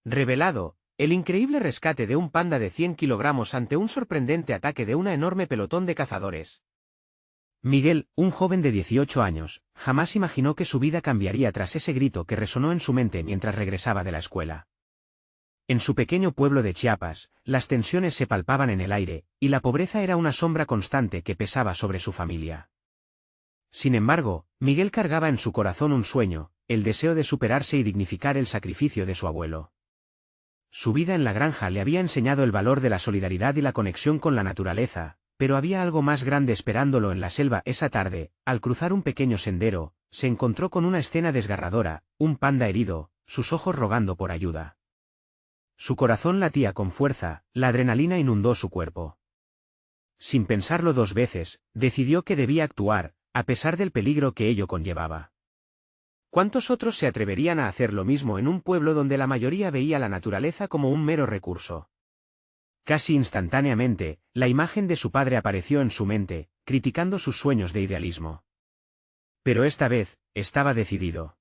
Revelado, el increíble rescate de un panda de 100 kilogramos ante un sorprendente ataque de una enorme pelotón de cazadores. Miguel, un joven de 18 años, jamás imaginó que su vida cambiaría tras ese grito que resonó en su mente mientras regresaba de la escuela. En su pequeño pueblo de Chiapas, las tensiones se palpaban en el aire, y la pobreza era una sombra constante que pesaba sobre su familia. Sin embargo, Miguel cargaba en su corazón un sueño, el deseo de superarse y dignificar el sacrificio de su abuelo. Su vida en la granja le había enseñado el valor de la solidaridad y la conexión con la naturaleza, pero había algo más grande esperándolo en la selva. Esa tarde, al cruzar un pequeño sendero, se encontró con una escena desgarradora, un panda herido, sus ojos rogando por ayuda. Su corazón latía con fuerza, la adrenalina inundó su cuerpo. Sin pensarlo dos veces, decidió que debía actuar, a pesar del peligro que ello conllevaba. ¿Cuántos otros se atreverían a hacer lo mismo en un pueblo donde la mayoría veía la naturaleza como un mero recurso? Casi instantáneamente, la imagen de su padre apareció en su mente, criticando sus sueños de idealismo. Pero esta vez, estaba decidido.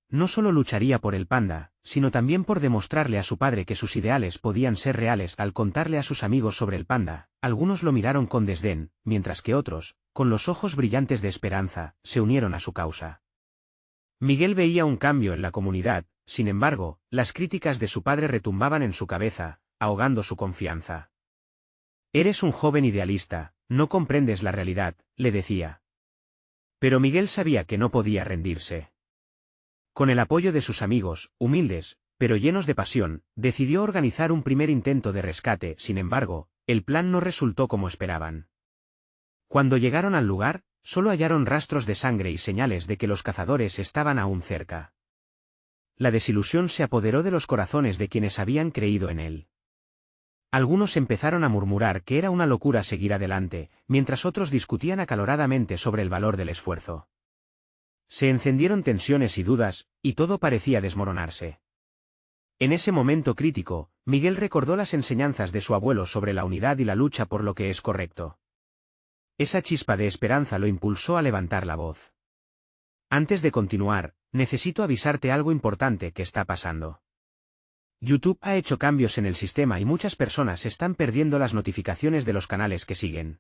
No solo lucharía por el panda, sino también por demostrarle a su padre que sus ideales podían ser reales. Al contarle a sus amigos sobre el panda, algunos lo miraron con desdén, mientras que otros, con los ojos brillantes de esperanza, se unieron a su causa. Miguel veía un cambio en la comunidad, sin embargo, las críticas de su padre retumbaban en su cabeza, ahogando su confianza. «Eres un joven idealista, no comprendes la realidad», le decía. Pero Miguel sabía que no podía rendirse. Con el apoyo de sus amigos, humildes, pero llenos de pasión, decidió organizar un primer intento de rescate. Sin embargo, el plan no resultó como esperaban. Cuando llegaron al lugar, solo hallaron rastros de sangre y señales de que los cazadores estaban aún cerca. La desilusión se apoderó de los corazones de quienes habían creído en él. Algunos empezaron a murmurar que era una locura seguir adelante, mientras otros discutían acaloradamente sobre el valor del esfuerzo. Se encendieron tensiones y dudas, y todo parecía desmoronarse. En ese momento crítico, Miguel recordó las enseñanzas de su abuelo sobre la unidad y la lucha por lo que es correcto. Esa chispa de esperanza lo impulsó a levantar la voz. Antes de continuar, necesito avisarte algo importante que está pasando. YouTube ha hecho cambios en el sistema y muchas personas están perdiendo las notificaciones de los canales que siguen.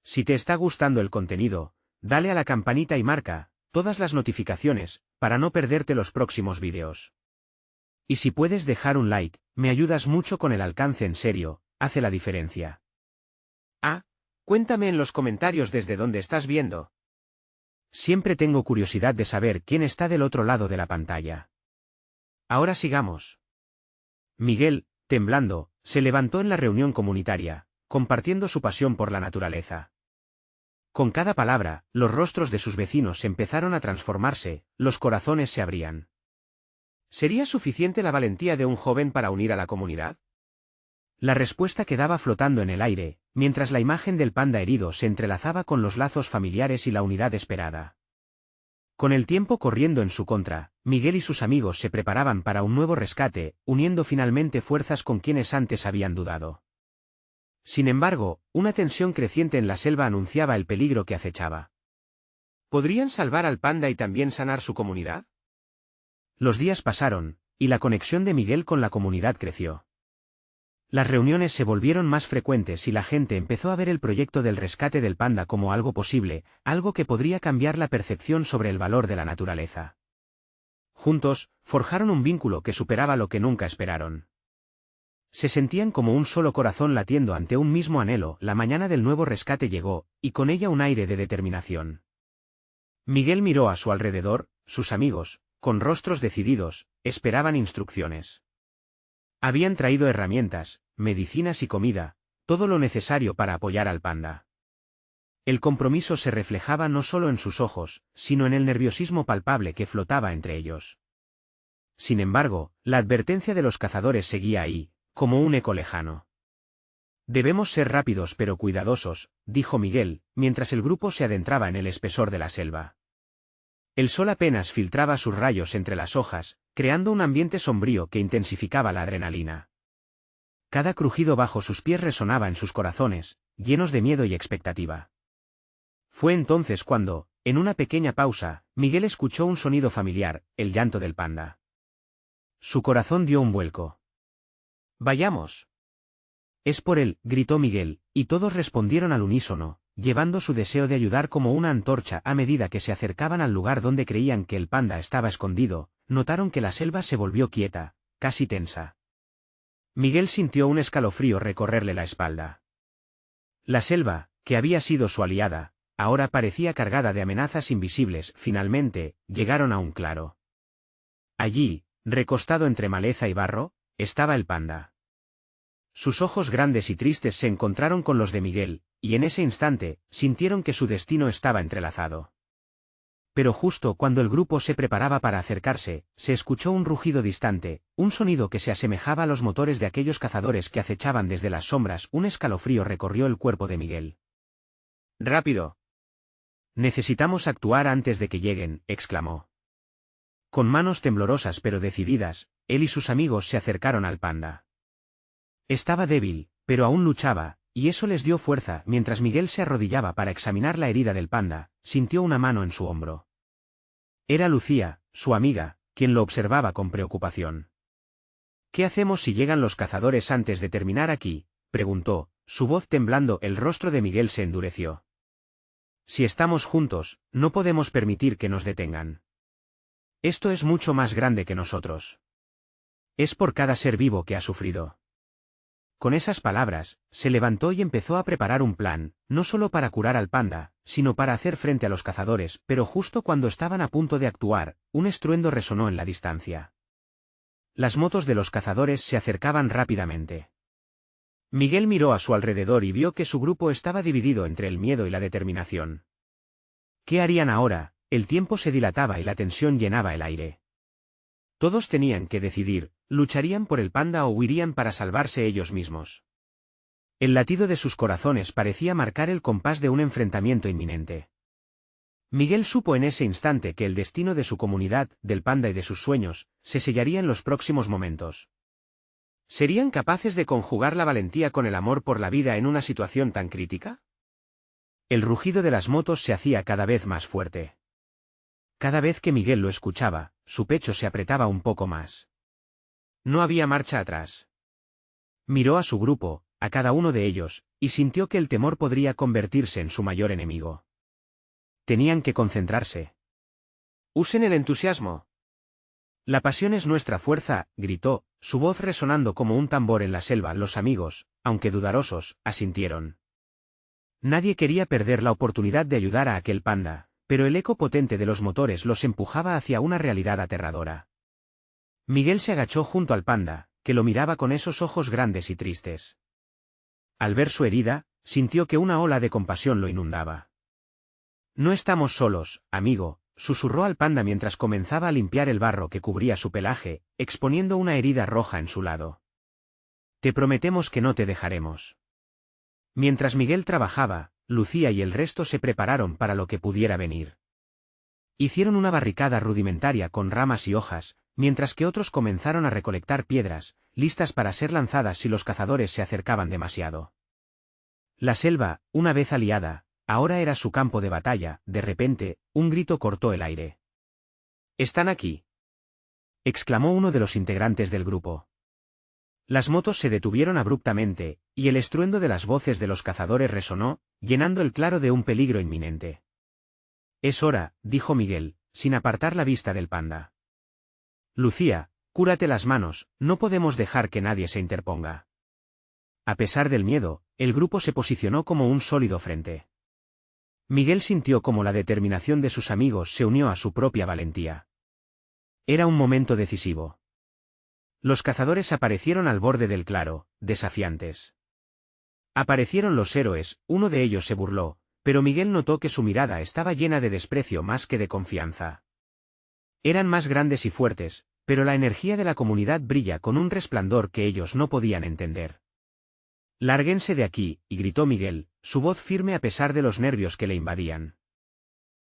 Si te está gustando el contenido, dale a la campanita y marca todas las notificaciones, para no perderte los próximos vídeos. Y si puedes dejar un like, me ayudas mucho con el alcance. En serio, hace la diferencia. Cuéntame en los comentarios desde dónde estás viendo. Siempre tengo curiosidad de saber quién está del otro lado de la pantalla. Ahora sigamos. Miguel, temblando, se levantó en la reunión comunitaria, compartiendo su pasión por la naturaleza. Con cada palabra, los rostros de sus vecinos empezaron a transformarse, los corazones se abrían. ¿Sería suficiente la valentía de un joven para unir a la comunidad? La respuesta quedaba flotando en el aire, mientras la imagen del panda herido se entrelazaba con los lazos familiares y la unidad esperada. Con el tiempo corriendo en su contra, Miguel y sus amigos se preparaban para un nuevo rescate, uniendo finalmente fuerzas con quienes antes habían dudado. Sin embargo, una tensión creciente en la selva anunciaba el peligro que acechaba. ¿Podrían salvar al panda y también sanar su comunidad? Los días pasaron, y la conexión de Miguel con la comunidad creció. Las reuniones se volvieron más frecuentes y la gente empezó a ver el proyecto del rescate del panda como algo posible, algo que podría cambiar la percepción sobre el valor de la naturaleza. Juntos, forjaron un vínculo que superaba lo que nunca esperaron. Se sentían como un solo corazón latiendo ante un mismo anhelo. La mañana del nuevo rescate llegó, y con ella un aire de determinación. Miguel miró a su alrededor, sus amigos, con rostros decididos, esperaban instrucciones. Habían traído herramientas, medicinas y comida, todo lo necesario para apoyar al panda. El compromiso se reflejaba no solo en sus ojos, sino en el nerviosismo palpable que flotaba entre ellos. Sin embargo, la advertencia de los cazadores seguía ahí, como un eco lejano. Debemos ser rápidos pero cuidadosos, dijo Miguel, mientras el grupo se adentraba en el espesor de la selva. El sol apenas filtraba sus rayos entre las hojas, creando un ambiente sombrío que intensificaba la adrenalina. Cada crujido bajo sus pies resonaba en sus corazones, llenos de miedo y expectativa. Fue entonces cuando, en una pequeña pausa, Miguel escuchó un sonido familiar, el llanto del panda. su corazón dio un vuelco. «Vayamos». «Es por él», gritó Miguel, y todos respondieron al unísono, llevando su deseo de ayudar como una antorcha. A medida que se acercaban al lugar donde creían que el panda estaba escondido, notaron que la selva se volvió quieta, casi tensa. Miguel sintió un escalofrío recorrerle la espalda. La selva, que había sido su aliada, ahora parecía cargada de amenazas invisibles. Finalmente, llegaron a un claro. Allí, recostado entre maleza y barro, estaba el panda. Sus ojos grandes y tristes se encontraron con los de Miguel, y en ese instante, sintieron que su destino estaba entrelazado. Pero justo cuando el grupo se preparaba para acercarse, se escuchó un rugido distante, un sonido que se asemejaba a los motores de aquellos cazadores que acechaban desde las sombras. Un escalofrío recorrió el cuerpo de Miguel. «¡Rápido! Necesitamos actuar antes de que lleguen», exclamó. Con manos temblorosas pero decididas, él y sus amigos se acercaron al panda. Estaba débil, pero aún luchaba, y eso les dio fuerza. Mientras Miguel se arrodillaba para examinar la herida del panda, sintió una mano en su hombro. Era Lucía, su amiga, quien lo observaba con preocupación. «¿Qué hacemos si llegan los cazadores antes de terminar aquí?», preguntó, su voz temblando. El rostro de Miguel se endureció. «Si estamos juntos, no podemos permitir que nos detengan. Esto es mucho más grande que nosotros. Es por cada ser vivo que ha sufrido». Con esas palabras, se levantó y empezó a preparar un plan, no solo para curar al panda, sino para hacer frente a los cazadores. Pero justo cuando estaban a punto de actuar, un estruendo resonó en la distancia. Las motos de los cazadores se acercaban rápidamente. Miguel miró a su alrededor y vio que su grupo estaba dividido entre el miedo y la determinación. ¿Qué harían ahora? El tiempo se dilataba y la tensión llenaba el aire. Todos tenían que decidir, ¿lucharían por el panda o huirían para salvarse ellos mismos? El latido de sus corazones parecía marcar el compás de un enfrentamiento inminente. Miguel supo en ese instante que el destino de su comunidad, del panda y de sus sueños, se sellaría en los próximos momentos. ¿Serían capaces de conjugar la valentía con el amor por la vida en una situación tan crítica? El rugido de las motos se hacía cada vez más fuerte. Cada vez que Miguel lo escuchaba, su pecho se apretaba un poco más. No había marcha atrás. Miró a su grupo, a cada uno de ellos, y sintió que el temor podría convertirse en su mayor enemigo. Tenían que concentrarse. «Usen el entusiasmo. La pasión es nuestra fuerza», gritó, su voz resonando como un tambor en la selva. Los amigos, aunque dudosos, asintieron. Nadie quería perder la oportunidad de ayudar a aquel panda, pero el eco potente de los motores los empujaba hacia una realidad aterradora. Miguel se agachó junto al panda, que lo miraba con esos ojos grandes y tristes. Al ver su herida, sintió que una ola de compasión lo inundaba. «No estamos solos, amigo», susurró al panda mientras comenzaba a limpiar el barro que cubría su pelaje, exponiendo una herida roja en su lado. «Te prometemos que no te dejaremos». Mientras Miguel trabajaba, Lucía y el resto se prepararon para lo que pudiera venir. Hicieron una barricada rudimentaria con ramas y hojas, mientras que otros comenzaron a recolectar piedras, listas para ser lanzadas si los cazadores se acercaban demasiado. La selva, una vez aliada, ahora era su campo de batalla. De repente, un grito cortó el aire. «¡Están aquí!», exclamó uno de los integrantes del grupo. Las motos se detuvieron abruptamente, y el estruendo de las voces de los cazadores resonó, llenando el claro de un peligro inminente. «Es hora», dijo Miguel, sin apartar la vista del panda. «Lucía, cúrate las manos, no podemos dejar que nadie se interponga». A pesar del miedo, el grupo se posicionó como un sólido frente. Miguel sintió cómo la determinación de sus amigos se unió a su propia valentía. Era un momento decisivo. Los cazadores aparecieron al borde del claro, desafiantes. Aparecieron los héroes, uno de ellos se burló, pero Miguel notó que su mirada estaba llena de desprecio más que de confianza. Eran más grandes y fuertes, pero la energía de la comunidad brilla con un resplandor que ellos no podían entender. «Lárguense de aquí», gritó Miguel, su voz firme a pesar de los nervios que le invadían.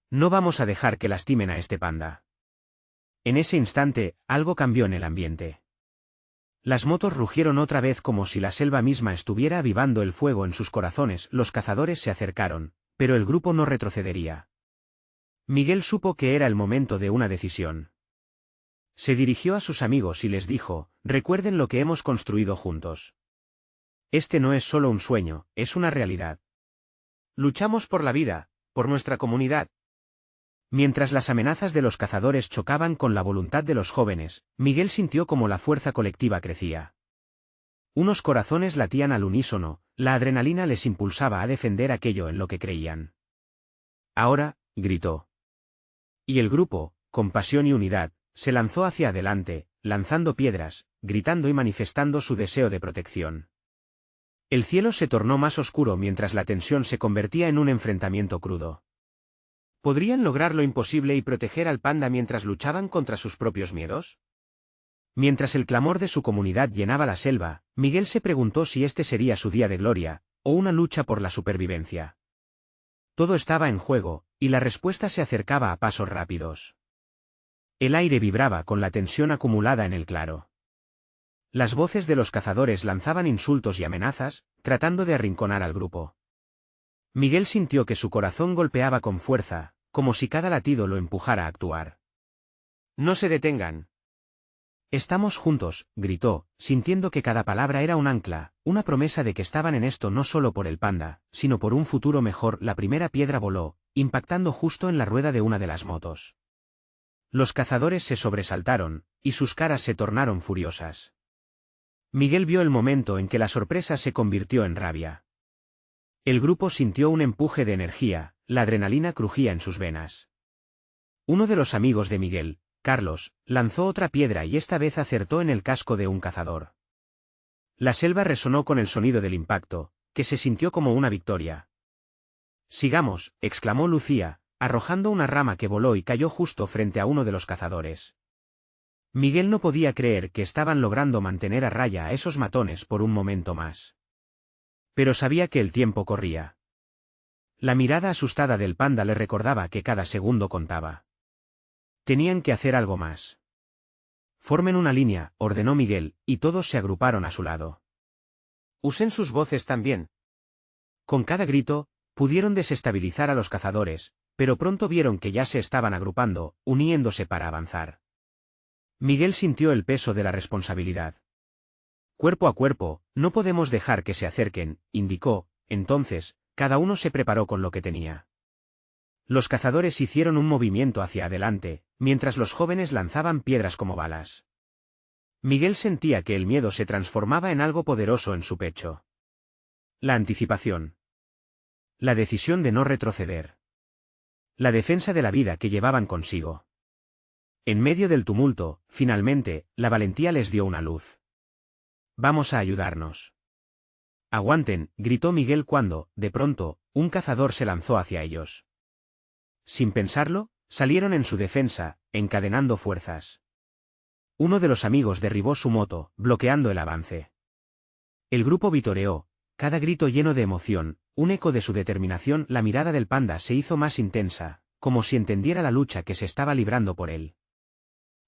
«No vamos a dejar que lastimen a este panda». En ese instante, algo cambió en el ambiente. Las motos rugieron otra vez como si la selva misma estuviera avivando el fuego en sus corazones. Los cazadores se acercaron, pero el grupo no retrocedería. Miguel supo que era el momento de una decisión. Se dirigió a sus amigos y les dijo, recuerden lo que hemos construido juntos. Este no es solo un sueño, es una realidad. Luchamos por la vida, por nuestra comunidad. Mientras las amenazas de los cazadores chocaban con la voluntad de los jóvenes, Miguel sintió como la fuerza colectiva crecía. Unos corazones latían al unísono, la adrenalina les impulsaba a defender aquello en lo que creían. Ahora, gritó. Y el grupo, con pasión y unidad, se lanzó hacia adelante, lanzando piedras, gritando y manifestando su deseo de protección. El cielo se tornó más oscuro mientras la tensión se convertía en un enfrentamiento crudo. ¿Podrían lograr lo imposible y proteger al panda mientras luchaban contra sus propios miedos? Mientras el clamor de su comunidad llenaba la selva, Miguel se preguntó si este sería su día de gloria, o una lucha por la supervivencia. Todo estaba en juego, y la respuesta se acercaba a pasos rápidos. El aire vibraba con la tensión acumulada en el claro. Las voces de los cazadores lanzaban insultos y amenazas, tratando de arrinconar al grupo. Miguel sintió que su corazón golpeaba con fuerza, como si cada latido lo empujara a actuar. «No se detengan». «Estamos juntos», gritó, sintiendo que cada palabra era un ancla, una promesa de que estaban en esto no solo por el panda, sino por un futuro mejor. La primera piedra voló, impactando justo en la rueda de una de las motos. Los cazadores se sobresaltaron, y sus caras se tornaron furiosas. Miguel vio el momento en que la sorpresa se convirtió en rabia. El grupo sintió un empuje de energía, la adrenalina crujía en sus venas. Uno de los amigos de Miguel, Carlos, lanzó otra piedra y esta vez acertó en el casco de un cazador. La selva resonó con el sonido del impacto, que se sintió como una victoria. «Sigamos», exclamó Lucía, arrojando una rama que voló y cayó justo frente a uno de los cazadores. Miguel no podía creer que estaban logrando mantener a raya a esos matones por un momento más. Pero sabía que el tiempo corría. La mirada asustada del panda le recordaba que cada segundo contaba. Tenían que hacer algo más. «Formen una línea», ordenó Miguel, y todos se agruparon a su lado. «Usen sus voces también». Con cada grito, pudieron desestabilizar a los cazadores, pero pronto vieron que ya se estaban agrupando, uniéndose para avanzar. Miguel sintió el peso de la responsabilidad. «Cuerpo a cuerpo, no podemos dejar que se acerquen», indicó. Entonces, cada uno se preparó con lo que tenía. Los cazadores hicieron un movimiento hacia adelante, mientras los jóvenes lanzaban piedras como balas. Miguel sentía que el miedo se transformaba en algo poderoso en su pecho. La anticipación. La decisión de no retroceder. La defensa de la vida que llevaban consigo. En medio del tumulto, finalmente, la valentía les dio una luz. «Vamos a ayudarnos». «Aguanten», gritó Miguel cuando, de pronto, un cazador se lanzó hacia ellos. Sin pensarlo, salieron en su defensa, encadenando fuerzas. Uno de los amigos derribó su moto, bloqueando el avance. El grupo vitoreó, cada grito lleno de emoción, un eco de su determinación. La mirada del panda se hizo más intensa, como si entendiera la lucha que se estaba librando por él.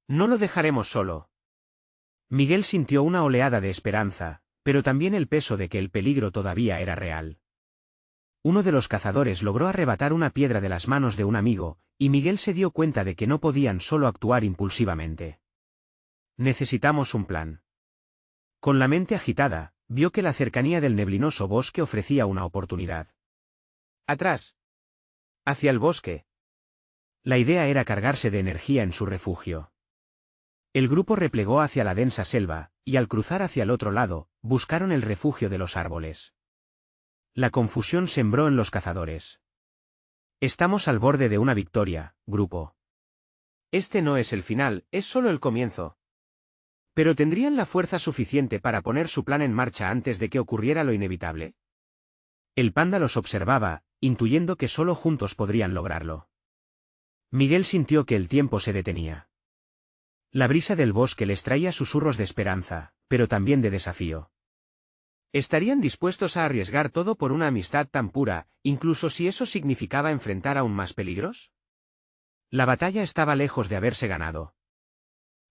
«No lo dejaremos solo». Miguel sintió una oleada de esperanza, pero también el peso de que el peligro todavía era real. Uno de los cazadores logró arrebatar una piedra de las manos de un amigo, y Miguel se dio cuenta de que no podían solo actuar impulsivamente. «Necesitamos un plan». Con la mente agitada, vio que la cercanía del neblinoso bosque ofrecía una oportunidad. «Atrás. Hacia el bosque». La idea era cargarse de energía en su refugio. El grupo replegó hacia la densa selva, y al cruzar hacia el otro lado, buscaron el refugio de los árboles. La confusión sembró en los cazadores. «Estamos al borde de una victoria, grupo». «Este no es el final, es solo el comienzo». «¿Pero tendrían la fuerza suficiente para poner su plan en marcha antes de que ocurriera lo inevitable?» El panda los observaba, intuyendo que solo juntos podrían lograrlo. Miguel sintió que el tiempo se detenía. La brisa del bosque les traía susurros de esperanza, pero también de desafío. ¿Estarían dispuestos a arriesgar todo por una amistad tan pura, incluso si eso significaba enfrentar aún más peligros? La batalla estaba lejos de haberse ganado.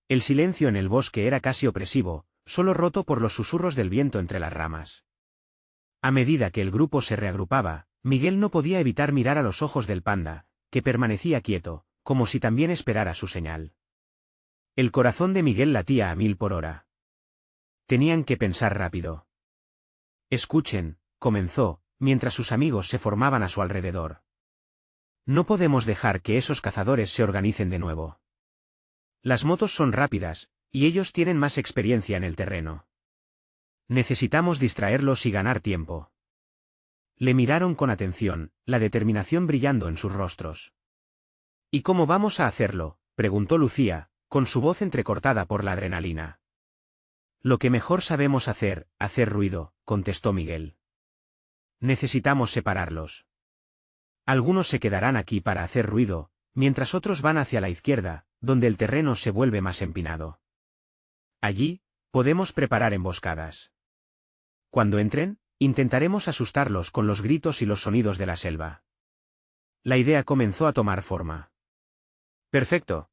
El silencio en el bosque era casi opresivo, solo roto por los susurros del viento entre las ramas. A medida que el grupo se reagrupaba, Miguel no podía evitar mirar a los ojos del panda, que permanecía quieto, como si también esperara su señal. El corazón de Miguel latía a 1000 por hora. Tenían que pensar rápido. Escuchen, comenzó, mientras sus amigos se formaban a su alrededor. No podemos dejar que esos cazadores se organicen de nuevo. Las motos son rápidas, y ellos tienen más experiencia en el terreno. Necesitamos distraerlos y ganar tiempo. Le miraron con atención, la determinación brillando en sus rostros. ¿Y cómo vamos a hacerlo?, preguntó Lucía, con su voz entrecortada por la adrenalina. Lo que mejor sabemos hacer ruido, contestó Miguel. Necesitamos separarlos. Algunos se quedarán aquí para hacer ruido, mientras otros van hacia la izquierda, donde el terreno se vuelve más empinado. Allí, podemos preparar emboscadas. Cuando entren, intentaremos asustarlos con los gritos y los sonidos de la selva. La idea comenzó a tomar forma. Perfecto.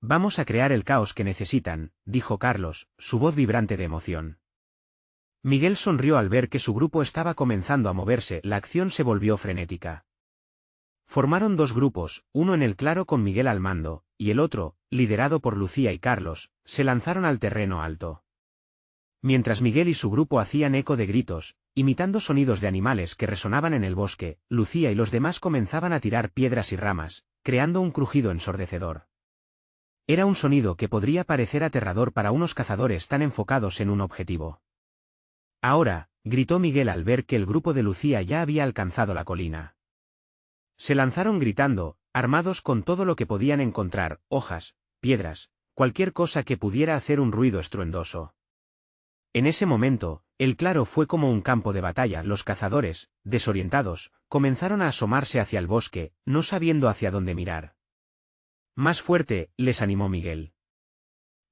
Vamos a crear el caos que necesitan, dijo Carlos, su voz vibrante de emoción. Miguel sonrió al ver que su grupo estaba comenzando a moverse, la acción se volvió frenética. Formaron dos grupos, uno en el claro con Miguel al mando, y el otro, liderado por Lucía y Carlos, se lanzaron al terreno alto. Mientras Miguel y su grupo hacían eco de gritos, imitando sonidos de animales que resonaban en el bosque, Lucía y los demás comenzaban a tirar piedras y ramas, creando un crujido ensordecedor. Era un sonido que podría parecer aterrador para unos cazadores tan enfocados en un objetivo. Ahora, gritó Miguel al ver que el grupo de Lucía ya había alcanzado la colina. Se lanzaron gritando, armados con todo lo que podían encontrar, hojas, piedras, cualquier cosa que pudiera hacer un ruido estruendoso. En ese momento, el claro fue como un campo de batalla. Los cazadores, desorientados, comenzaron a asomarse hacia el bosque, no sabiendo hacia dónde mirar. Más fuerte, les animó Miguel.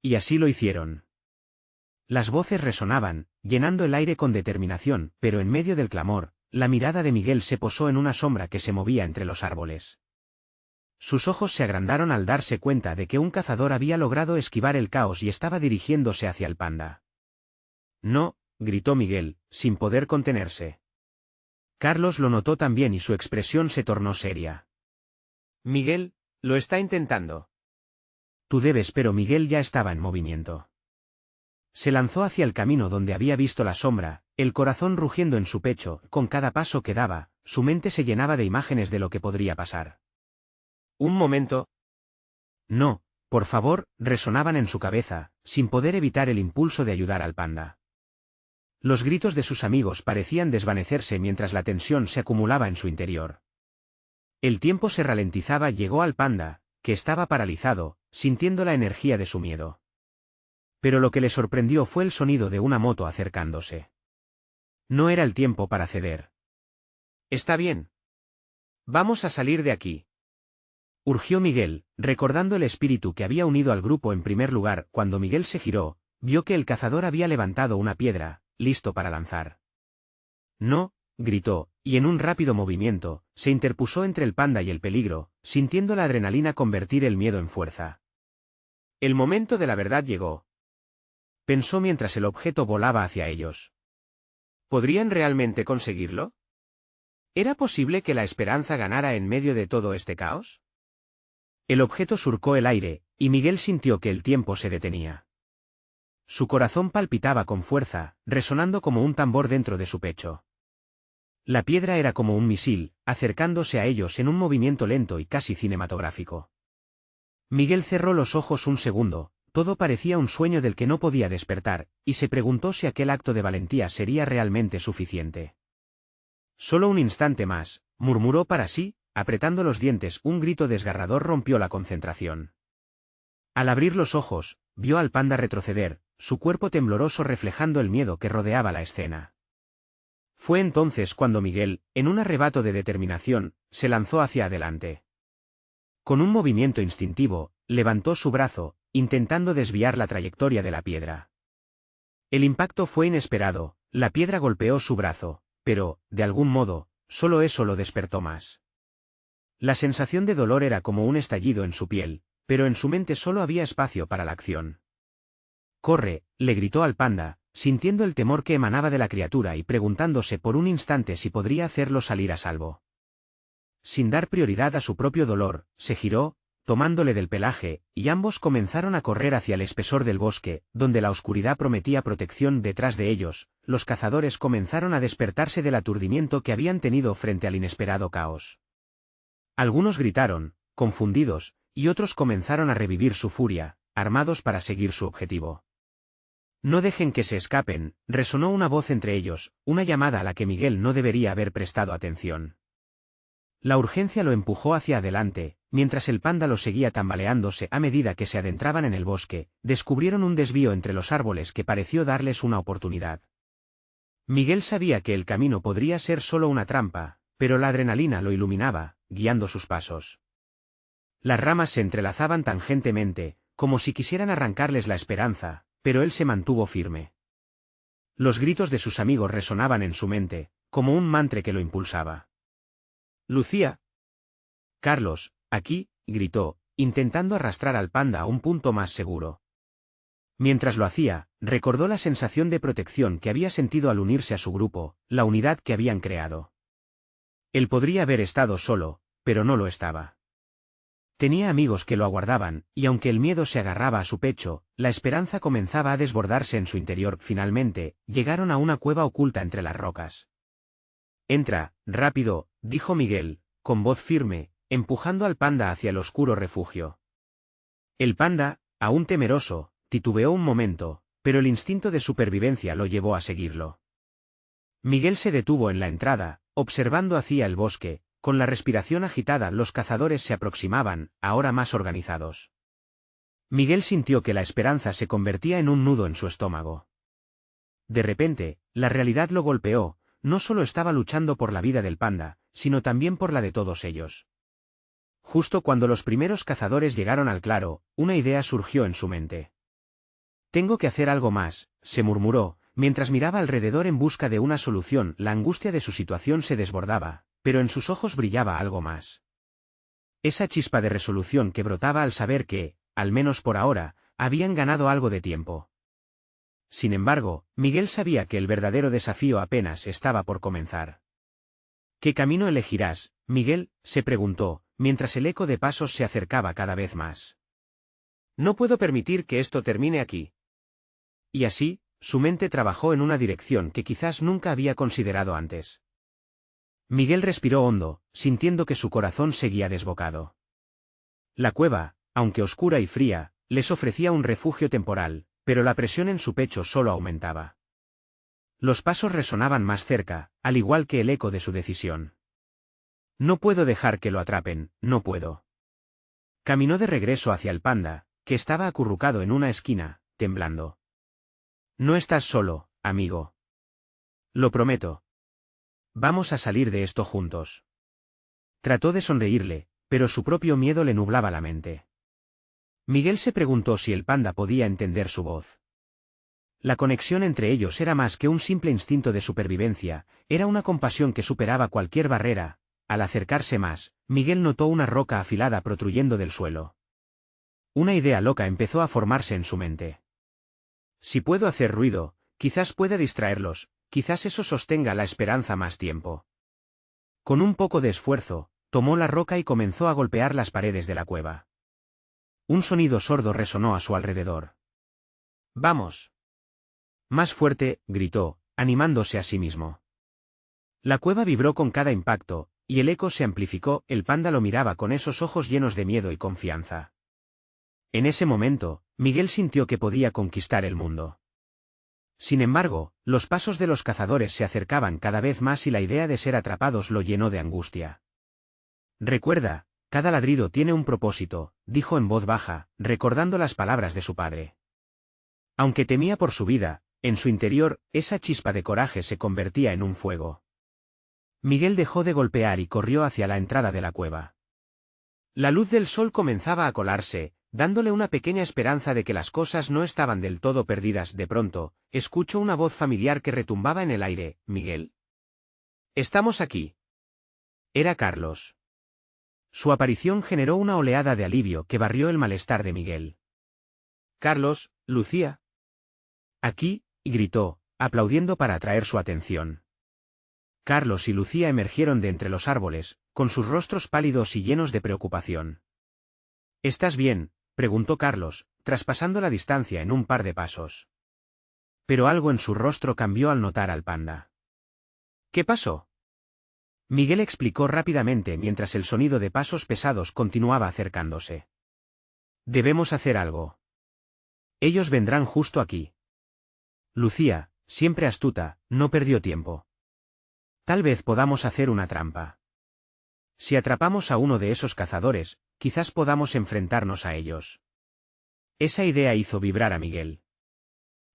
Y así lo hicieron. Las voces resonaban, llenando el aire con determinación, pero en medio del clamor, la mirada de Miguel se posó en una sombra que se movía entre los árboles. Sus ojos se agrandaron al darse cuenta de que un cazador había logrado esquivar el caos y estaba dirigiéndose hacia el panda. No, gritó Miguel, sin poder contenerse. Carlos lo notó también y su expresión se tornó seria. Miguel, lo está intentando. Tú debes, pero Miguel ya estaba en movimiento. Se lanzó hacia el camino donde había visto la sombra, el corazón rugiendo en su pecho. Con cada paso que daba, su mente se llenaba de imágenes de lo que podría pasar. Un momento. No, por favor, resonaban en su cabeza, sin poder evitar el impulso de ayudar al panda. Los gritos de sus amigos parecían desvanecerse mientras la tensión se acumulaba en su interior. El tiempo se ralentizaba. Llegó al panda, que estaba paralizado, sintiendo la energía de su miedo. Pero lo que le sorprendió fue el sonido de una moto acercándose. No era el tiempo para ceder. Está bien. Vamos a salir de aquí. Urgió Miguel, recordando el espíritu que había unido al grupo. En primer lugar, cuando Miguel se giró, vio que el cazador había levantado una piedra, listo para lanzar. No, gritó, y en un rápido movimiento, se interpuso entre el panda y el peligro, sintiendo la adrenalina convertir el miedo en fuerza. El momento de la verdad llegó. Pensó mientras el objeto volaba hacia ellos. ¿Podrían realmente conseguirlo? ¿Era posible que la esperanza ganara en medio de todo este caos? El objeto surcó el aire, y Miguel sintió que el tiempo se detenía. Su corazón palpitaba con fuerza, resonando como un tambor dentro de su pecho. La piedra era como un misil, acercándose a ellos en un movimiento lento y casi cinematográfico. Miguel cerró los ojos un segundo. Todo parecía un sueño del que no podía despertar, y se preguntó si aquel acto de valentía sería realmente suficiente. Solo un instante más, murmuró para sí, apretando los dientes. Un grito desgarrador rompió la concentración. Al abrir los ojos, vio al panda retroceder, su cuerpo tembloroso reflejando el miedo que rodeaba la escena. Fue entonces cuando Miguel, en un arrebato de determinación, se lanzó hacia adelante. Con un movimiento instintivo, levantó su brazo, intentando desviar la trayectoria de la piedra. El impacto fue inesperado, la piedra golpeó su brazo, pero, de algún modo, solo eso lo despertó más. La sensación de dolor era como un estallido en su piel, pero en su mente solo había espacio para la acción. «¡Corre!», le gritó al panda, sintiendo el temor que emanaba de la criatura y preguntándose por un instante si podría hacerlo salir a salvo. Sin dar prioridad a su propio dolor, se giró, tomándole del pelaje, y ambos comenzaron a correr hacia el espesor del bosque, donde la oscuridad prometía protección. Detrás de ellos, los cazadores comenzaron a despertarse del aturdimiento que habían tenido frente al inesperado caos. Algunos gritaron, confundidos, y otros comenzaron a revivir su furia, armados para seguir su objetivo. «No dejen que se escapen», resonó una voz entre ellos, una llamada a la que Miguel no debería haber prestado atención. La urgencia lo empujó hacia adelante, mientras el panda lo seguía tambaleándose a medida que se adentraban en el bosque, descubrieron un desvío entre los árboles que pareció darles una oportunidad. Miguel sabía que el camino podría ser solo una trampa, pero la adrenalina lo iluminaba, guiando sus pasos. Las ramas se entrelazaban tangentemente, como si quisieran arrancarles la esperanza, pero él se mantuvo firme. Los gritos de sus amigos resonaban en su mente, como un mantra que lo impulsaba. «Lucía». «Carlos, aquí», gritó, intentando arrastrar al panda a un punto más seguro. Mientras lo hacía, recordó la sensación de protección que había sentido al unirse a su grupo, la unidad que habían creado. Él podría haber estado solo, pero no lo estaba. Tenía amigos que lo aguardaban, y aunque el miedo se agarraba a su pecho, la esperanza comenzaba a desbordarse en su interior. Finalmente, llegaron a una cueva oculta entre las rocas. «Entra, rápido», dijo Miguel, con voz firme, empujando al panda hacia el oscuro refugio. El panda, aún temeroso, titubeó un momento, pero el instinto de supervivencia lo llevó a seguirlo. Miguel se detuvo en la entrada, observando hacia el bosque. Con la respiración agitada, los cazadores se aproximaban, ahora más organizados. Miguel sintió que la esperanza se convertía en un nudo en su estómago. De repente, la realidad lo golpeó. No solo estaba luchando por la vida del panda, sino también por la de todos ellos. Justo cuando los primeros cazadores llegaron al claro, una idea surgió en su mente. «Tengo que hacer algo más», se murmuró, mientras miraba alrededor en busca de una solución. La angustia de su situación se desbordaba, pero en sus ojos brillaba algo más. Esa chispa de resolución que brotaba al saber que, al menos por ahora, habían ganado algo de tiempo. Sin embargo, Miguel sabía que el verdadero desafío apenas estaba por comenzar. «¿Qué camino elegirás, Miguel?», se preguntó, mientras el eco de pasos se acercaba cada vez más. «No puedo permitir que esto termine aquí». Y así, su mente trabajó en una dirección que quizás nunca había considerado antes. Miguel respiró hondo, sintiendo que su corazón seguía desbocado. La cueva, aunque oscura y fría, les ofrecía un refugio temporal, pero la presión en su pecho solo aumentaba. Los pasos resonaban más cerca, al igual que el eco de su decisión. «No puedo dejar que lo atrapen, no puedo». Caminó de regreso hacia el panda, que estaba acurrucado en una esquina, temblando. «No estás solo, amigo. Lo prometo. Vamos a salir de esto juntos». Trató de sonreírle, pero su propio miedo le nublaba la mente. Miguel se preguntó si el panda podía entender su voz. La conexión entre ellos era más que un simple instinto de supervivencia, era una compasión que superaba cualquier barrera. Al acercarse más, Miguel notó una roca afilada protruyendo del suelo. Una idea loca empezó a formarse en su mente. «Si puedo hacer ruido, quizás pueda distraerlos, quizás eso sostenga la esperanza más tiempo». Con un poco de esfuerzo, tomó la roca y comenzó a golpear las paredes de la cueva. Un sonido sordo resonó a su alrededor. «Vamos». «Más fuerte», gritó, animándose a sí mismo. La cueva vibró con cada impacto, y el eco se amplificó. El panda lo miraba con esos ojos llenos de miedo y confianza. En ese momento, Miguel sintió que podía conquistar el mundo. Sin embargo, los pasos de los cazadores se acercaban cada vez más y la idea de ser atrapados lo llenó de angustia. «Recuerda, cada ladrido tiene un propósito», dijo en voz baja, recordando las palabras de su padre. Aunque temía por su vida, en su interior, esa chispa de coraje se convertía en un fuego. Miguel dejó de golpear y corrió hacia la entrada de la cueva. La luz del sol comenzaba a colarse, dándole una pequeña esperanza de que las cosas no estaban del todo perdidas. De pronto, escuchó una voz familiar que retumbaba en el aire. «Miguel. Estamos aquí». Era Carlos. Su aparición generó una oleada de alivio que barrió el malestar de Miguel. «Carlos, Lucía». «Aquí», gritó, aplaudiendo para atraer su atención. Carlos y Lucía emergieron de entre los árboles, con sus rostros pálidos y llenos de preocupación. ¿Estás bien?, preguntó Carlos, traspasando la distancia en un par de pasos. Pero algo en su rostro cambió al notar al panda. ¿Qué pasó? Miguel explicó rápidamente mientras el sonido de pasos pesados continuaba acercándose. Debemos hacer algo. Ellos vendrán justo aquí. Lucía, siempre astuta, no perdió tiempo. Tal vez podamos hacer una trampa. Si atrapamos a uno de esos cazadores, quizás podamos enfrentarnos a ellos. Esa idea hizo vibrar a Miguel.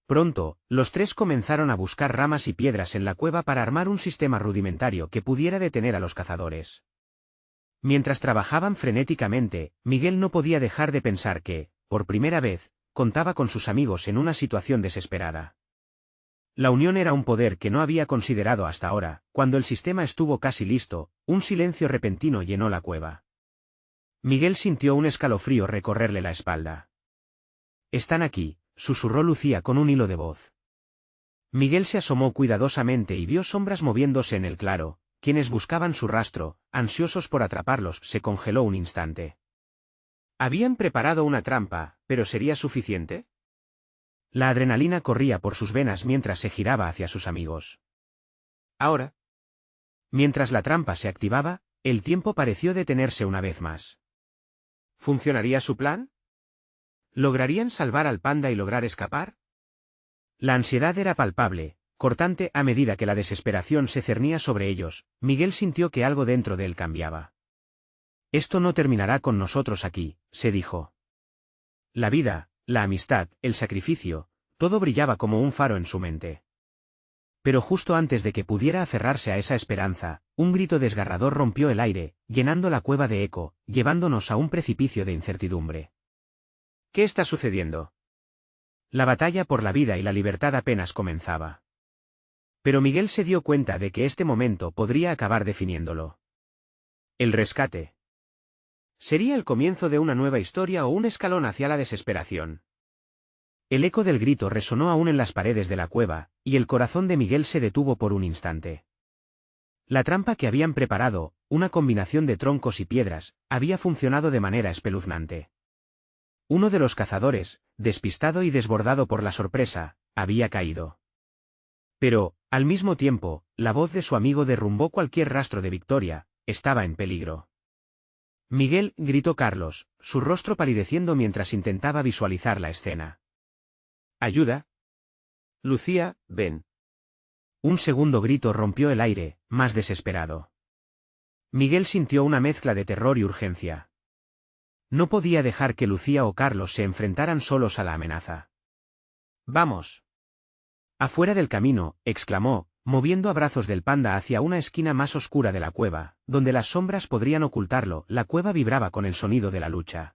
Pronto, los tres comenzaron a buscar ramas y piedras en la cueva para armar un sistema rudimentario que pudiera detener a los cazadores. Mientras trabajaban frenéticamente, Miguel no podía dejar de pensar que, por primera vez, contaba con sus amigos en una situación desesperada. La unión era un poder que no había considerado hasta ahora. Cuando el sistema estuvo casi listo, un silencio repentino llenó la cueva. Miguel sintió un escalofrío recorrerle la espalda. «Están aquí», susurró Lucía con un hilo de voz. Miguel se asomó cuidadosamente y vio sombras moviéndose en el claro. Quienes buscaban su rastro, ansiosos por atraparlos, se congeló un instante. Habían preparado una trampa, pero ¿sería suficiente? La adrenalina corría por sus venas mientras se giraba hacia sus amigos. Ahora. Mientras la trampa se activaba, el tiempo pareció detenerse una vez más. ¿Funcionaría su plan? ¿Lograrían salvar al panda y lograr escapar? La ansiedad era palpable, cortante a medida que la desesperación se cernía sobre ellos. Miguel sintió que algo dentro de él cambiaba. Esto no terminará con nosotros aquí, se dijo. La vida, la amistad, el sacrificio, todo brillaba como un faro en su mente. Pero justo antes de que pudiera aferrarse a esa esperanza, un grito desgarrador rompió el aire, llenando la cueva de eco, llevándonos a un precipicio de incertidumbre. ¿Qué está sucediendo? La batalla por la vida y la libertad apenas comenzaba. Pero Miguel se dio cuenta de que este momento podría acabar definiéndolo. El rescate. ¿Sería el comienzo de una nueva historia o un escalón hacia la desesperación? El eco del grito resonó aún en las paredes de la cueva, y el corazón de Miguel se detuvo por un instante. La trampa que habían preparado, una combinación de troncos y piedras, había funcionado de manera espeluznante. Uno de los cazadores, despistado y desbordado por la sorpresa, había caído. Pero, al mismo tiempo, la voz de su amigo derrumbó cualquier rastro de victoria. Estaba en peligro. «Miguel», gritó Carlos, su rostro palideciendo mientras intentaba visualizar la escena. «¿Ayuda? Lucía, ven». Un segundo grito rompió el aire, más desesperado. Miguel sintió una mezcla de terror y urgencia. No podía dejar que Lucía o Carlos se enfrentaran solos a la amenaza. «Vamos». Afuera del camino, exclamó, moviendo a brazos del panda hacia una esquina más oscura de la cueva, donde las sombras podrían ocultarlo. La cueva vibraba con el sonido de la lucha.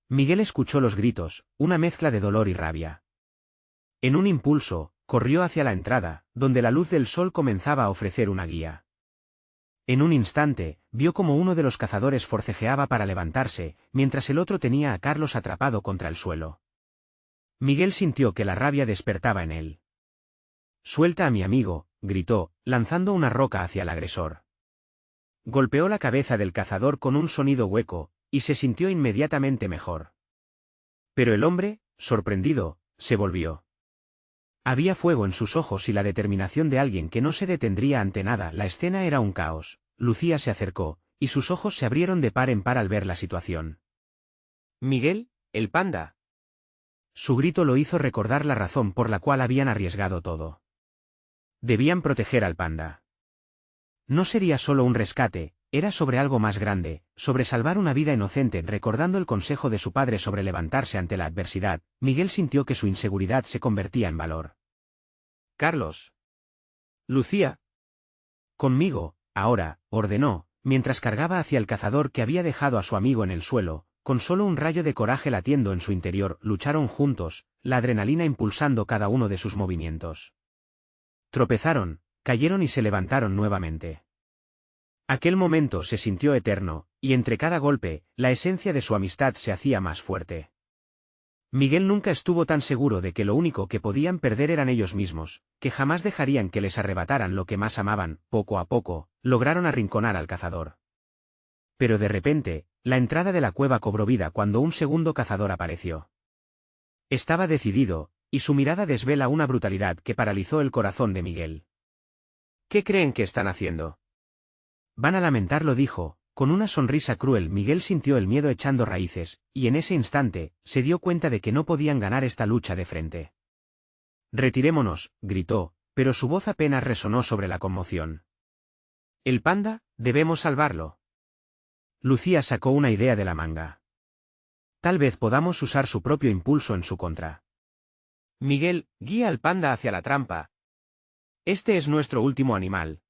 Miguel escuchó los gritos, una mezcla de dolor y rabia. En un impulso, corrió hacia la entrada, donde la luz del sol comenzaba a ofrecer una guía. En un instante, vio como uno de los cazadores forcejeaba para levantarse, mientras el otro tenía a Carlos atrapado contra el suelo. Miguel sintió que la rabia despertaba en él. «Suelta a mi amigo», gritó, lanzando una roca hacia el agresor. Golpeó la cabeza del cazador con un sonido hueco, y se sintió inmediatamente mejor. Pero el hombre, sorprendido, se volvió. Había fuego en sus ojos y la determinación de alguien que no se detendría ante nada. La escena era un caos. Lucía se acercó, y sus ojos se abrieron de par en par al ver la situación. «Miguel, el panda». Su grito lo hizo recordar la razón por la cual habían arriesgado todo. Debían proteger al panda. No sería solo un rescate, era sobre algo más grande, sobre salvar una vida inocente. Recordando el consejo de su padre sobre levantarse ante la adversidad, Miguel sintió que su inseguridad se convertía en valor. «Carlos. Lucía. Conmigo, ahora», ordenó, mientras cargaba hacia el cazador que había dejado a su amigo en el suelo. Con solo un rayo de coraje latiendo en su interior, lucharon juntos, la adrenalina impulsando cada uno de sus movimientos. Tropezaron, cayeron y se levantaron nuevamente. Aquel momento se sintió eterno, y entre cada golpe, la esencia de su amistad se hacía más fuerte. Miguel nunca estuvo tan seguro de que lo único que podían perder eran ellos mismos, que jamás dejarían que les arrebataran lo que más amaban. Poco a poco, lograron arrinconar al cazador. Pero de repente, La entrada de la cueva cobró vida cuando un segundo cazador apareció. Estaba decidido, y su mirada desvela una brutalidad que paralizó el corazón de Miguel. ¿Qué creen que están haciendo? Van a lamentarlo, dijo, con una sonrisa cruel. Miguel sintió el miedo echando raíces, y en ese instante, se dio cuenta de que no podían ganar esta lucha de frente. Retirémonos, gritó, pero su voz apenas resonó sobre la conmoción. El panda, debemos salvarlo. Lucía sacó una idea de la manga. Tal vez podamos usar su propio impulso en su contra. Miguel, guía al panda hacia la trampa. Este es nuestro último animal.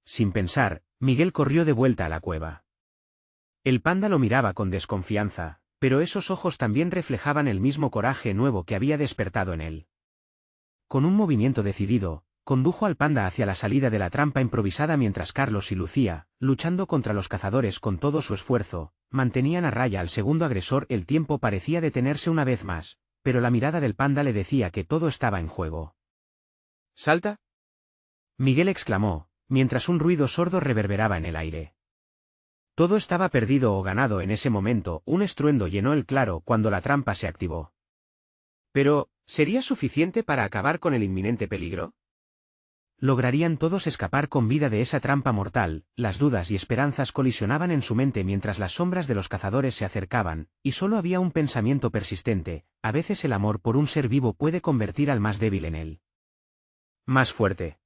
Sin pensar, Miguel corrió de vuelta a la cueva. El panda lo miraba con desconfianza, pero esos ojos también reflejaban el mismo coraje nuevo que había despertado en él. Con un movimiento decidido, condujo al panda hacia la salida de la trampa improvisada mientras Carlos y Lucía, luchando contra los cazadores con todo su esfuerzo, mantenían a raya al segundo agresor. El tiempo parecía detenerse una vez más, pero la mirada del panda le decía que todo estaba en juego. ¿Salta? Miguel exclamó, mientras un ruido sordo reverberaba en el aire. Todo estaba perdido o ganado en ese momento. Un estruendo llenó el claro cuando la trampa se activó. Pero, ¿sería suficiente para acabar con el inminente peligro? ¿Lograrían todos escapar con vida de esa trampa mortal? Las dudas y esperanzas colisionaban en su mente mientras las sombras de los cazadores se acercaban, y solo había un pensamiento persistente: a veces el amor por un ser vivo puede convertir al más débil en él más fuerte.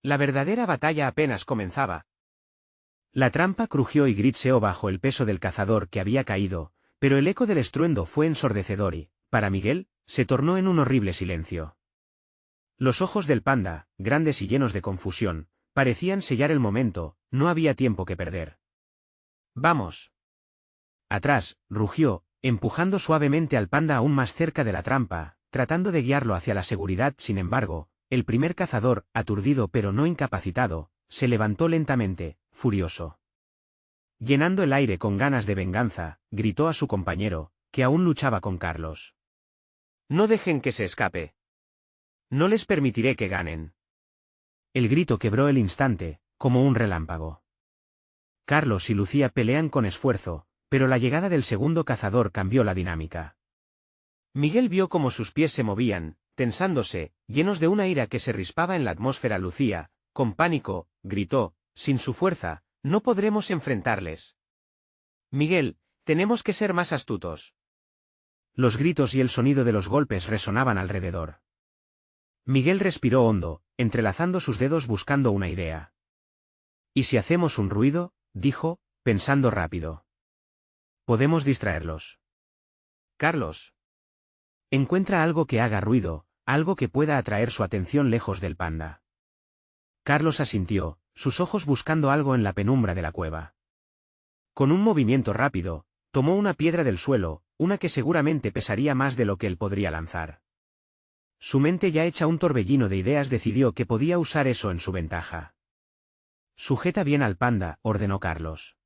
La verdadera batalla apenas comenzaba. La trampa crujió y griteó bajo el peso del cazador que había caído, pero el eco del estruendo fue ensordecedor y, para Miguel, se tornó en un horrible silencio. Los ojos del panda, grandes y llenos de confusión, parecían sellar el momento. No había tiempo que perder. ¡Vamos! Atrás, rugió, empujando suavemente al panda aún más cerca de la trampa, tratando de guiarlo hacia la seguridad. Sin embargo, el primer cazador, aturdido pero no incapacitado, se levantó lentamente, furioso. Llenando el aire con ganas de venganza, gritó a su compañero, que aún luchaba con Carlos. «No dejen que se escape. No les permitiré que ganen». El grito quebró el instante, como un relámpago. Carlos y Lucía pelean con esfuerzo, pero la llegada del segundo cazador cambió la dinámica. Miguel vio cómo sus pies se movían, tensándose, llenos de una ira que se rispaba en la atmósfera. Lucía, con pánico, gritó: «Sin su fuerza, no podremos enfrentarles. Miguel, tenemos que ser más astutos». Los gritos y el sonido de los golpes resonaban alrededor. Miguel respiró hondo, entrelazando sus dedos buscando una idea. «¿Y si hacemos un ruido?», dijo, pensando rápido. «Podemos distraerlos». «Carlos. Encuentra algo que haga ruido, algo que pueda atraer su atención lejos del panda». Carlos asintió, sus ojos buscando algo en la penumbra de la cueva. Con un movimiento rápido, tomó una piedra del suelo, una que seguramente pesaría más de lo que él podría lanzar. Su mente ya hecha un torbellino de ideas decidió que podía usar eso en su ventaja. «Sujeta bien al panda», ordenó Carlos.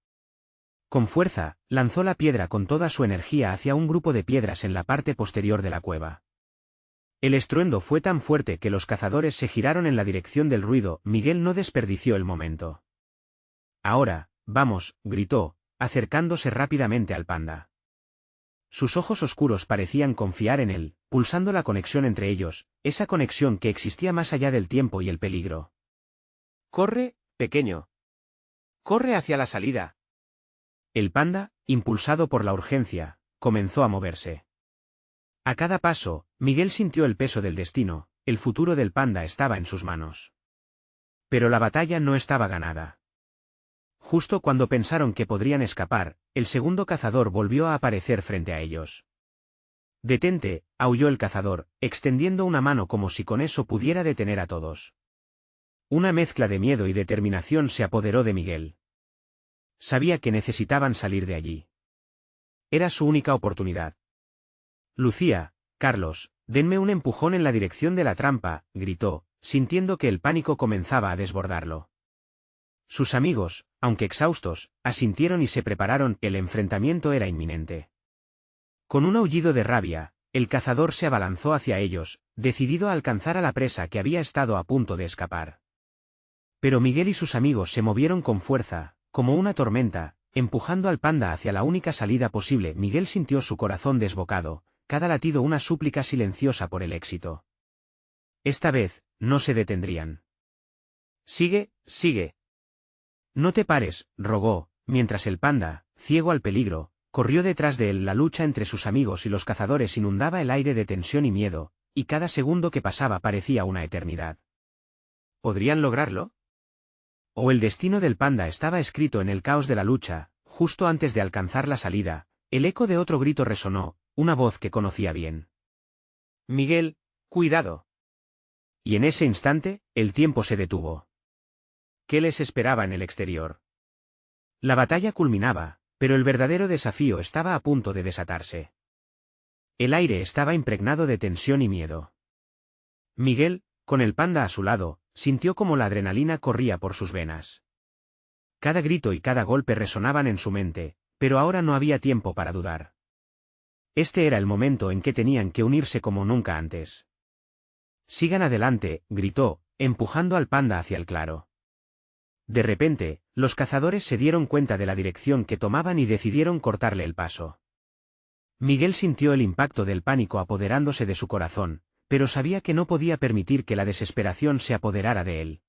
Con fuerza, lanzó la piedra con toda su energía hacia un grupo de piedras en la parte posterior de la cueva. El estruendo fue tan fuerte que los cazadores se giraron en la dirección del ruido. Miguel no desperdició el momento. «Ahora, vamos», gritó, acercándose rápidamente al panda. Sus ojos oscuros parecían confiar en él, pulsando la conexión entre ellos, esa conexión que existía más allá del tiempo y el peligro. «Corre, pequeño. Corre hacia la salida». El panda, impulsado por la urgencia, comenzó a moverse. A cada paso, Miguel sintió el peso del destino. El futuro del panda estaba en sus manos. Pero la batalla no estaba ganada. Justo cuando pensaron que podrían escapar, el segundo cazador volvió a aparecer frente a ellos. «Detente», aulló el cazador, extendiendo una mano como si con eso pudiera detener a todos. Una mezcla de miedo y determinación se apoderó de Miguel. Sabía que necesitaban salir de allí. Era su única oportunidad. «Lucía, Carlos, denme un empujón en la dirección de la trampa», gritó, sintiendo que el pánico comenzaba a desbordarlo. Sus amigos, aunque exhaustos, asintieron y se prepararon. El enfrentamiento era inminente. Con un aullido de rabia, el cazador se abalanzó hacia ellos, decidido a alcanzar a la presa que había estado a punto de escapar. Pero Miguel y sus amigos se movieron con fuerza, como una tormenta, empujando al panda hacia la única salida posible. Miguel sintió su corazón desbocado, cada latido una súplica silenciosa por el éxito. Esta vez, no se detendrían. Sigue, sigue. No te pares, rogó, mientras el panda, ciego al peligro, corrió detrás de él. La lucha entre sus amigos y los cazadores inundaba el aire de tensión y miedo, y cada segundo que pasaba parecía una eternidad. ¿Podrían lograrlo? ¿O el destino del panda estaba escrito en el caos de la lucha? Justo antes de alcanzar la salida, el eco de otro grito resonó, una voz que conocía bien. Miguel, cuidado. Y en ese instante, el tiempo se detuvo. ¿Qué les esperaba en el exterior? La batalla culminaba, pero el verdadero desafío estaba a punto de desatarse. El aire estaba impregnado de tensión y miedo. Miguel, con el panda a su lado, sintió como la adrenalina corría por sus venas. Cada grito y cada golpe resonaban en su mente, pero ahora no había tiempo para dudar. Este era el momento en que tenían que unirse como nunca antes. Sigan adelante, gritó, empujando al panda hacia el claro. De repente, los cazadores se dieron cuenta de la dirección que tomaban y decidieron cortarle el paso. Miguel sintió el impacto del pánico apoderándose de su corazón, pero sabía que no podía permitir que la desesperación se apoderara de él.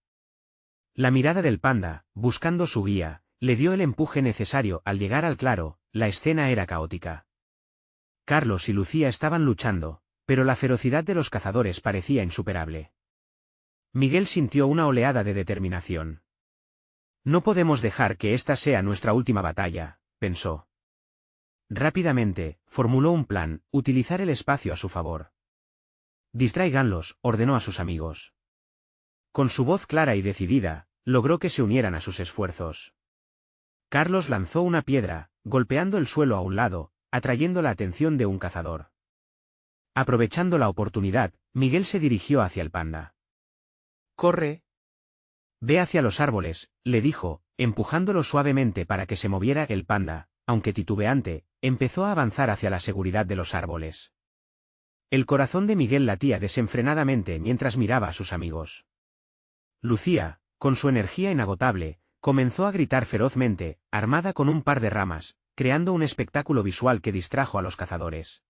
La mirada del panda, buscando su guía, le dio el empuje necesario. Al llegar al claro, la escena era caótica. Carlos y Lucía estaban luchando, pero la ferocidad de los cazadores parecía insuperable. Miguel sintió una oleada de determinación. No podemos dejar que esta sea nuestra última batalla, pensó. Rápidamente, formuló un plan: utilizar el espacio a su favor. Distráiganlos, ordenó a sus amigos. Con su voz clara y decidida, logró que se unieran a sus esfuerzos. Carlos lanzó una piedra, golpeando el suelo a un lado, atrayendo la atención de un cazador. Aprovechando la oportunidad, Miguel se dirigió hacia el panda. ¡Corre! Ve hacia los árboles, le dijo, empujándolo suavemente para que se moviera. El panda, aunque titubeante, empezó a avanzar hacia la seguridad de los árboles. El corazón de Miguel latía desenfrenadamente mientras miraba a sus amigos. Lucía, con su energía inagotable, comenzó a gritar ferozmente, armada con un par de ramas, creando un espectáculo visual que distrajo a los cazadores.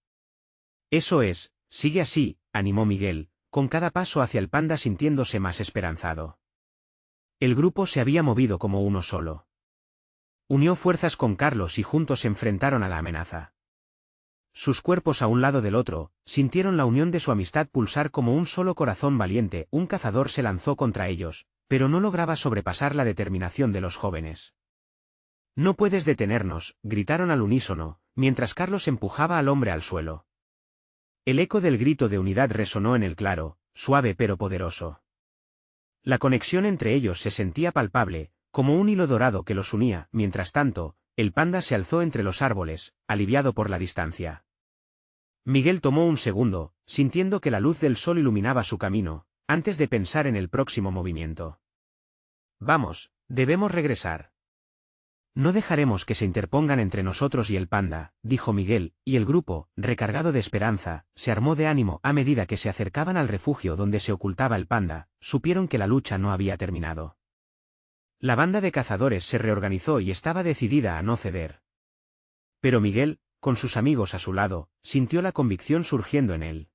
Eso es, sigue así, animó Miguel, con cada paso hacia el panda sintiéndose más esperanzado. El grupo se había movido como uno solo. Unió fuerzas con Carlos y juntos se enfrentaron a la amenaza. Sus cuerpos a un lado del otro, sintieron la unión de su amistad pulsar como un solo corazón valiente. Un cazador se lanzó contra ellos, pero no lograba sobrepasar la determinación de los jóvenes. No puedes detenernos, gritaron al unísono, mientras Carlos empujaba al hombre al suelo. El eco del grito de unidad resonó en el claro, suave pero poderoso. La conexión entre ellos se sentía palpable, como un hilo dorado que los unía. Mientras tanto, el panda se alzó entre los árboles, aliviado por la distancia. Miguel tomó un segundo, sintiendo que la luz del sol iluminaba su camino, antes de pensar en el próximo movimiento. Vamos, debemos regresar. No dejaremos que se interpongan entre nosotros y el panda, dijo Miguel, y el grupo, recargado de esperanza, se armó de ánimo. A medida que se acercaban al refugio donde se ocultaba el panda, supieron que la lucha no había terminado. La banda de cazadores se reorganizó y estaba decidida a no ceder. Pero Miguel, con sus amigos a su lado, sintió la convicción surgiendo en él.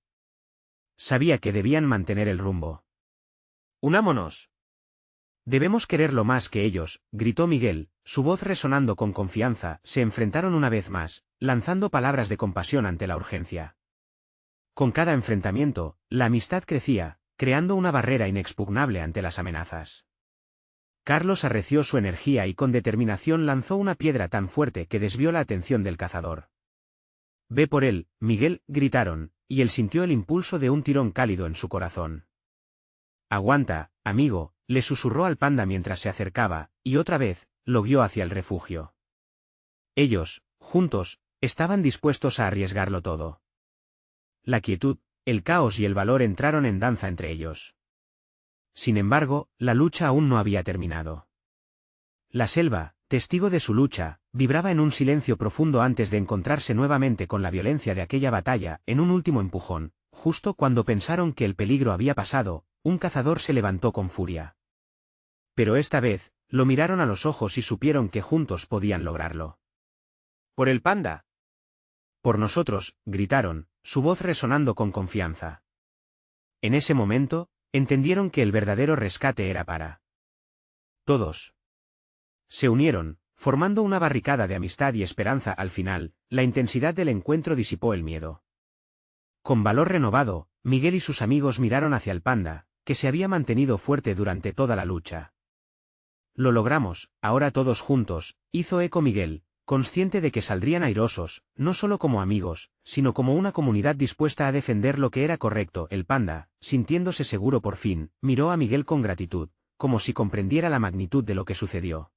Sabía que debían mantener el rumbo. ¡Unámonos! Debemos quererlo más que ellos, gritó Miguel, su voz resonando con confianza. Se enfrentaron una vez más, lanzando palabras de compasión ante la urgencia. Con cada enfrentamiento, la amistad crecía, creando una barrera inexpugnable ante las amenazas. Carlos arreció su energía y con determinación lanzó una piedra tan fuerte que desvió la atención del cazador. «Ve por él, Miguel», gritaron, y él sintió el impulso de un tirón cálido en su corazón. «Aguanta, amigo», le susurró al panda mientras se acercaba, y otra vez, lo guió hacia el refugio. Ellos, juntos, estaban dispuestos a arriesgarlo todo. La quietud, el caos y el valor entraron en danza entre ellos. Sin embargo, la lucha aún no había terminado. La selva, testigo de su lucha, vibraba en un silencio profundo antes de encontrarse nuevamente con la violencia de aquella batalla. En un último empujón, justo cuando pensaron que el peligro había pasado, un cazador se levantó con furia. Pero esta vez, Lo miraron a los ojos y supieron que juntos podían lograrlo. ¡Por el panda! Por nosotros, gritaron, su voz resonando con confianza. En ese momento, entendieron que el verdadero rescate era para todos. Se unieron, formando una barricada de amistad y esperanza. Al final, la intensidad del encuentro disipó el miedo. Con valor renovado, Miguel y sus amigos miraron hacia el panda, que se había mantenido fuerte durante toda la lucha. Lo logramos, ahora todos juntos, hizo eco Miguel, consciente de que saldrían airosos, no solo como amigos, sino como una comunidad dispuesta a defender lo que era correcto. El panda, sintiéndose seguro por fin, miró a Miguel con gratitud, como si comprendiera la magnitud de lo que sucedió.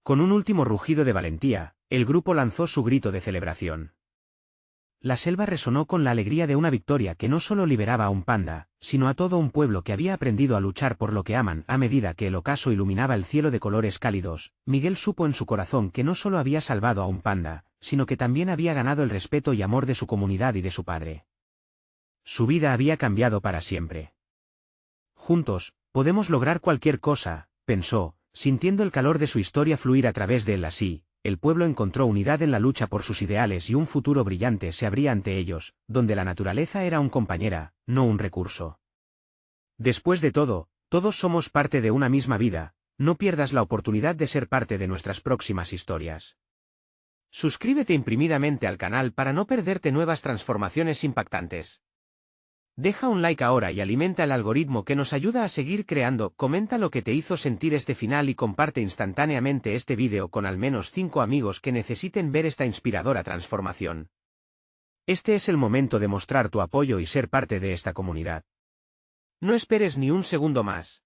Con un último rugido de valentía, el grupo lanzó su grito de celebración. La selva resonó con la alegría de una victoria que no solo liberaba a un panda, sino a todo un pueblo que había aprendido a luchar por lo que aman. A medida que el ocaso iluminaba el cielo de colores cálidos, Miguel supo en su corazón que no solo había salvado a un panda, sino que también había ganado el respeto y amor de su comunidad y de su padre. Su vida había cambiado para siempre. Juntos, podemos lograr cualquier cosa, pensó, sintiendo el calor de su historia fluir a través de él. Así, el pueblo encontró unidad en la lucha por sus ideales y un futuro brillante se abría ante ellos, donde la naturaleza era un compañera, no un recurso. Después de todo, todos somos parte de una misma vida, no pierdas la oportunidad de ser parte de nuestras próximas historias. Suscríbete imprimidamente al canal para no perderte nuevas transformaciones impactantes. Deja un like ahora y alimenta el algoritmo que nos ayuda a seguir creando. Comenta lo que te hizo sentir este final y comparte instantáneamente este vídeo con al menos 5 amigos que necesiten ver esta inspiradora transformación. Este es el momento de mostrar tu apoyo y ser parte de esta comunidad. No esperes ni un segundo más.